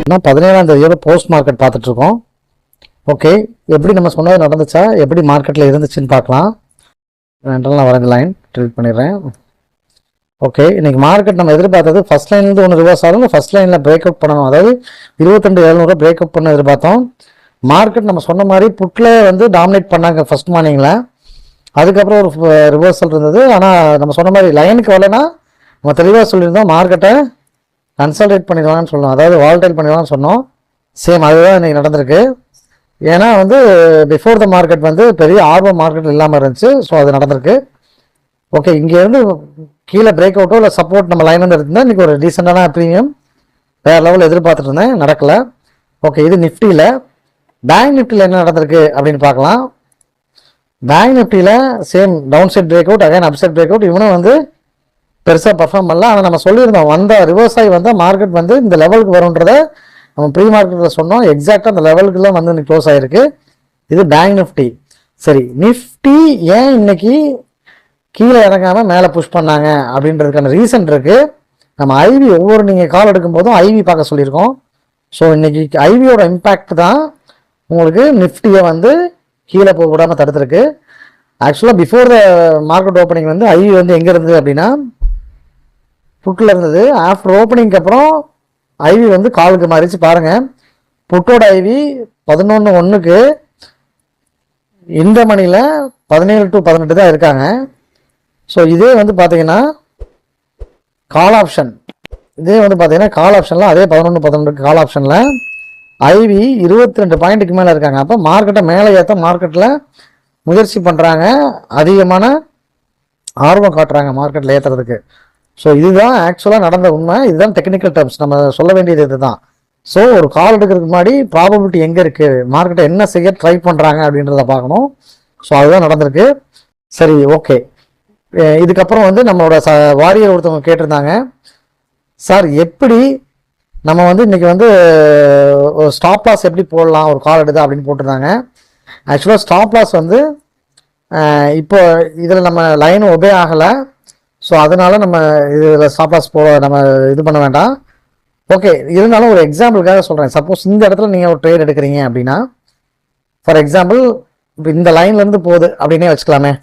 இன்னும் 17ஆம் தேதியோட post market பார்த்துட்ருக்கோம். Okay, எப்படி நம்ம சொன்னது நடந்துச்சா, எப்படி மார்க்கெட்டில் இருந்துச்சுன்னு பார்க்கலாம். நான் வரது லைன் ட்ரீட் பண்ணிடுறேன். ஓகே, இன்னைக்கு மார்க்கெட் நம்ம எதிர்பார்த்தது ஃபர்ஸ்ட் லைன்லேருந்து ஒன்று ரிவர்ஸ் ஆகும், ஃபர்ஸ்ட் லைனில் பிரேக் அவுட் பண்ணணும். அதாவது 22,700 பிரேக் அவுட் பண்ண எதிர்பார்த்தோம். மார்க்கெட் நம்ம சொன்ன மாதிரி புட்டில் வந்து டாமினேட் பண்ணாங்க ஃபர்ஸ்ட் மார்னிங்கில். அதுக்கப்புறம் ஒரு ரிவர்சல் இருந்தது. ஆனால் நம்ம சொன்ன மாதிரி லைனுக்கு வரலைன்னா நம்ம தெளிவாக சொல்லியிருந்தோம், மார்க்கெட்டை கன்சல்டேட் பண்ணிடுவாங்கன்னு சொல்லணும், அதாவது வால்டைல் பண்ணிடுவாங்கன்னு சொன்னோம். சேம் அதுதான் இன்றைக்கி நடந்திருக்கு. ஏன்னா வந்து பிஃபோர் த மார்க்கெட் வந்து பெரிய ஆர்வம் மார்க்கெட் இல்லாமல் இருந்துச்சு. ஸோ அது நடந்திருக்கு. ஓகே, இங்கேருந்து கீழே பிரேக் அவுட்டோ இல்லை சப்போர்ட் நம்ம லைன் வந்து எடுத்திருந்தா இன்றைக்கி ஒரு டீசெண்டான ப்ரீமியம் வேறு லெவலில் எதிர்பார்த்துட்டு இருந்தேன், நடக்கலை. ஓகே, இது நிஃப்டியில். பேங்க் நிஃப்டியில் என்ன நடந்திருக்கு அப்படின்னு பார்க்கலாம். பேங்க் நிஃப்டியில் same down side break out, again up side break out. இவனும் வந்து பெருசாக பர்ஃபார்ம் பண்ணல. ஆனால் நம்ம சொல்லியிருந்தோம், வந்த ரிவர்ஸ் ஆகி வந்தால் மார்க்கெட் வந்து இந்த லெவலுக்கு வரும்ன்றதை நம்ம ப்ரீ மார்க்கெட்டில் சொன்னோம். எக்ஸாக்டாக அந்த லெவலுக்குலாம் வந்து க்ளோஸ் ஆகிருக்கு. இது பேங்க் நிஃப்டி. சரி, நிஃப்டி ஏன் இன்னைக்கு கீழே இறங்காமல் மேலே புஷ் பண்ணாங்க அப்படின்றதுக்கான ரீசன் இருக்குது. நம்ம ஐவி ஒவ்வொரு நீங்கள் கால் எடுக்கும் போதும் ஐவி பார்க்க சொல்லியிருக்கோம். ஸோ இன்னைக்கு ஐவியோட இம்பேக்ட் தான் உங்களுக்கு நிஃப்டியை வந்து கீழே போக விடாமல் தடுத்துருக்கு. ஆக்சுவலாக பிஃபோர் த மார்க்கெட் ஓப்பனிங் வந்து ஐவி வந்து எங்கே இருந்தது அப்படின்னா புட்டில் இருந்தது. ஆஃப்டர் ஓப்பனிங்க்கு அப்புறம் ஐவி வந்து காலுக்கு மாறிச்சு. பாருங்கள், புட்டோட ஐவி 11/1க்கு இந்த மணியில் 17 to 18 தான் இருக்காங்க. ஸோ இதே வந்து பார்த்தீங்கன்னா கால் ஆப்ஷன், இதே வந்து பார்த்தீங்கன்னா கால் ஆப்ஷனில் அதே 11/11க்கு கால் ஆப்ஷனில் ஐவி 22 பாயிண்ட்டுக்கு மேலே இருக்காங்க. அப்போ மார்க்கெட்டை மேலே ஏற்ற மார்க்கெட்டில் முயற்சி பண்ணுறாங்க, அதிகமான ஆர்வம் காட்டுறாங்க மார்க்கெட்டில் ஏற்றுறதுக்கு. ஸோ இதுதான் ஆக்சுவலாக நடந்த உண்மை. இதுதான் டெக்னிக்கல் டேர்ம்ஸ், நம்ம சொல்ல வேண்டியது இதுதான். ஸோ ஒரு கால் எடுக்கிறதுக்கு முன்னாடி ப்ராபபிலிட்டி எங்கே இருக்குது, மார்க்கெட்டை என்ன செய்ய ட்ரை பண்ணுறாங்க அப்படின்றத பார்க்கணும். ஸோ அதுதான் நடந்திருக்கு. சரி, ஓகே. இதுக்கப்புறம் வந்து நம்மளோட வாரியர் ஒருத்தவங்க கேட்டிருந்தாங்க, சார் எப்படி நம்ம வந்து இன்றைக்கி வந்து ஸ்டாப் லாஸ் எப்படி போடலாம் ஒரு கால் எடுத்து அப்படின்னு போட்டிருந்தாங்க. ஆக்சுவலாக ஸ்டாப் லாஸ் வந்து இப்போ இதில் நம்ம லைன் ஒபே ஆகலை. ஸோ அதனால நம்ம இதில் ஸ்டாப் லாஸ் நம்ம இது பண்ண வேண்டாம். ஓகே, இருந்தாலும் ஒரு எக்ஸாம்பிளுக்காக சொல்கிறேன். சப்போஸ் இந்த இடத்துல நீங்கள் ஒரு ட்ரேட் எடுக்கிறீங்க அப்படின்னா, ஃபார் எக்ஸாம்பிள் இப்போ இந்த லைன்லேருந்து போகுது அப்படின்னே வச்சுக்கலாமே.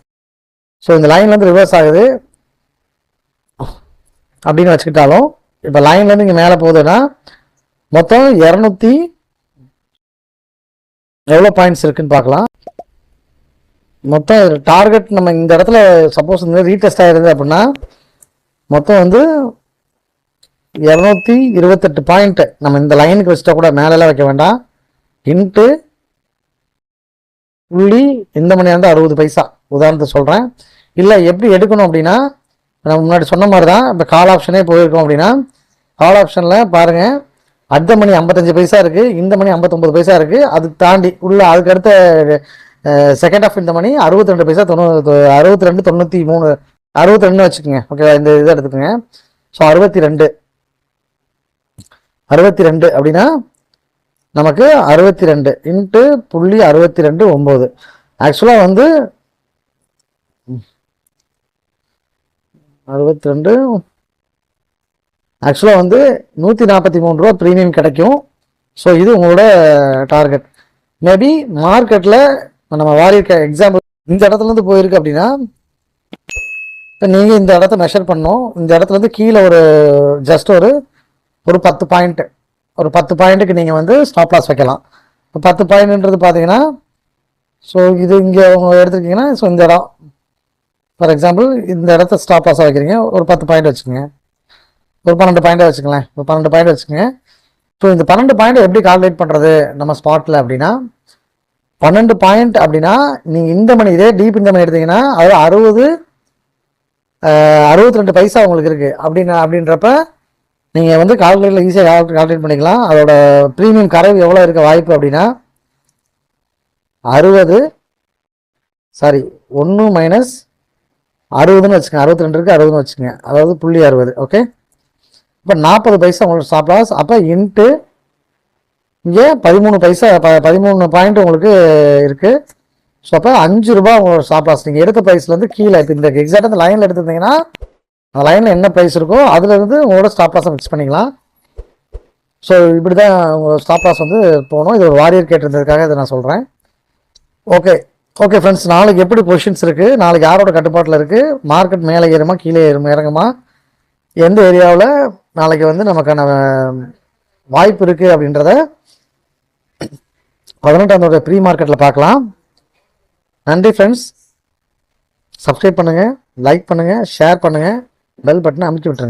ஸோ இந்த லைன்லேருந்து ரிவர்ஸ் ஆகுது அப்படின்னு வச்சுக்கிட்டாலும், இப்போ லைன்லேருந்து இங்கே மேலே போகுதுன்னா மொத்தம் 200 எவ்வளோ பாயிண்ட்ஸ் இருக்குன்னு பார்க்கலாம். மொத்தம் டார்கெட் நம்ம இந்த இடத்துல சப்போஸ் இந்த ரீடெஸ்ட் ஆகிருது அப்படின்னா மொத்தம் வந்து 228 பாயிண்ட் நம்ம இந்த லைனுக்கு வச்சுட்டா கூட மேலெல்லாம் வைக்க வேண்டாம். இன்ட்டு புள்ளி இந்த மணி வந்து 60 பைசா உதாரணத்தை சொல்கிறேன். இல்லை எப்படி எடுக்கணும் அப்படின்னா, நம்ம முன்னாடி சொன்ன மாதிரி தான் இப்போ கால் ஆப்ஷனே போயிருக்கோம் அப்படின்னா, கால் ஆப்ஷனில் பாருங்கள், அடுத்த மணி 55 பைசா இருக்குது, இந்த மணி 59 பைசா இருக்குது. அது தாண்டி உள்ள அதுக்கு அடுத்த செகண்ட் ஆஃப் இந்த மணி 62 பைசா 62.93 62 வச்சுக்கோங்க. ஓகேவா, இந்த இதை எடுத்துக்கோங்க. ஸோ 62 அப்படின்னா நமக்கு 62 இன்ட்டு புள்ளி 62.9. ஆக்சுவலாக வந்து 62 ஆக்சுவலாக வந்து 143 ரூபா ப்ரீமியம் கிடைக்கும். ஸோ இது உங்களோட டார்கெட். மேபி மார்க்கெட்டில் நம்ம வாரியிருக்க எக்ஸாம்பிள் இந்த இடத்துலேருந்து போயிருக்கு அப்படின்னா, இப்போ நீங்கள் இந்த இடத்த மெஷர் பண்ணோம். இந்த இடத்துலேருந்து கீழே ஒரு ஜஸ்ட் ஒரு 10 பாயிண்ட்டு, ஒரு 10 பாயிண்ட்டுக்கு நீங்கள் வந்து ஸ்டாப் லாஸ் வைக்கலாம். இப்போ 10 பாயிண்ட்ன்றது பார்த்தீங்கன்னா, ஸோ இது இங்கே அவங்க எடுத்துருக்கீங்கன்னா, ஸோ இந்த இடம் ஃபார் எக்ஸாம்பிள் இந்த இடத்த ஸ்டாப் லாஸாக வைக்கிறீங்க, ஒரு 10 பாயிண்ட் வச்சுக்கோங்க, ஒரு 12 பாயிண்ட்டை வச்சுக்கலாம், ஒரு 12 பாயிண்ட் வச்சுக்கோங்க. ஸோ இந்த 12 பாயிண்ட் எப்படி கால்குலேட் பண்ணுறது நம்ம ஸ்பாட்டில் அப்படின்னா, 12 பாயிண்ட் அப்படின்னா நீங்கள் இந்த மணி இதே டீப் இந்த மணி எடுத்தீங்கன்னா அது 62 பைசா உங்களுக்கு இருக்குது அப்படின்றப்ப நீங்கள் வந்து கால்குலேட்டில் ஈஸியாக கால்குலேட் பண்ணிக்கலாம். அதோட ப்ரீமியம் கரைவு எவ்வளோ இருக்க வாய்ப்பு அப்படின்னா 1 மைனஸ் 60ன்னு வச்சுக்கோங்க. 62 இருக்குது, 60ன்னு வச்சுக்கோங்க, அதாவது புள்ளி 60. ஓகே, இப்போ 40 பைசா உங்களுக்கு ஸ்டாப் லாஸ். அப்போ இன்ட்டு இங்கே 13 பைசா 13 பாயிண்ட் உங்களுக்கு இருக்குது. ஸோ அப்போ 5 ரூபா உங்களோட ஸ்டாப் லாஸ். நீங்கள் எடுத்த ப்ரைஸ்லேருந்து கீழே இப்போ இந்த எக்ஸாக்டாக அந்த லைனில் எடுத்துருந்தீங்கன்னா அந்த லைனில் என்ன ப்ரைஸ் இருக்கோ அதுலேருந்து உங்களோட ஸ்டாப் லாஸை ஃபிக்ஸ் பண்ணிக்கலாம். ஸோ இப்படி தான் உங்கள் ஸ்டாப் லாஸ் வந்து போகணும். இது ஒரு வாரியர் கேட்டிருந்ததுக்காக இதை நான் சொல்கிறேன். ஓகே ஓகே ஃப்ரெண்ட்ஸ், நாளைக்கு எப்படி பொசிஷன்ஸ் இருக்குது, நாளைக்கு யாரோட கட்டுப்பாட்டில் இருக்குது, மார்க்கெட் மேலே ஏறுமா கீழே இறங்குமா, எந்த ஏரியாவில் நாளைக்கு வந்து நமக்கான வாய்ப்பு இருக்குது அப்படின்றத 18ஆம் ப்ரீ மார்க்கெட்டில் பார்க்கலாம். நன்றி ஃப்ரெண்ட்ஸ். சப்ஸ்கிரைப் பண்ணுங்கள், லைக் பண்ணுங்கள், ஷேர் பண்ணுங்கள், பெல் பட்டனை அமுக்கி விட்டுருங்க.